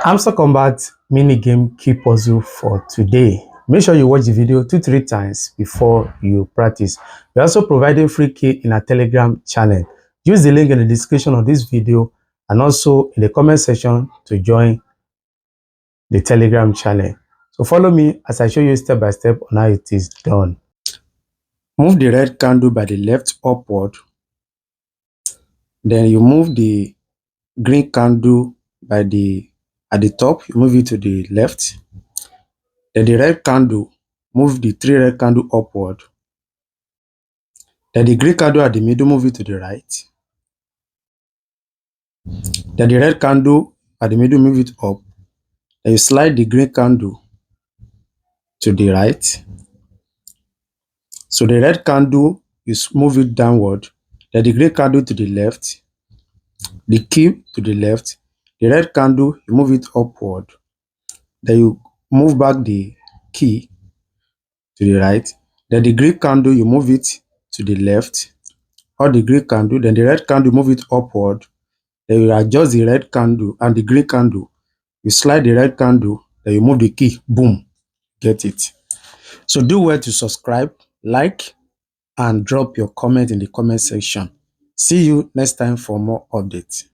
Hamster Kombat mini game key puzzle for today. Make sure you watch the video 2-3 times before you practice. We're also providing free key in our Telegram channel. Use the link in the description of this video and also in the comment section to join the Telegram channel. So follow me as I show you step by step on how it is done. Move the red candle by the left upward. Then you move the green candle at the top, you move it to the left. Then the red candle, move the 3 red candle upward. Then the green candle at the middle, move it to the right. Then the red candle at the middle, move it up. Then you slide the green candle to the right. So the red candle, you move it downward. Then the green candle to the left. The key to the left. The red candle, you move it upward. Then you move back the key to the right. Then the green candle, you move it to the left. Or the green candle, then the red candle, move it upward. Then you adjust the red candle and the green candle. You slide the red candle, then you move the key. Boom. Get it. So do well to subscribe, like, and drop your comment in the comment section. See you next time for more updates.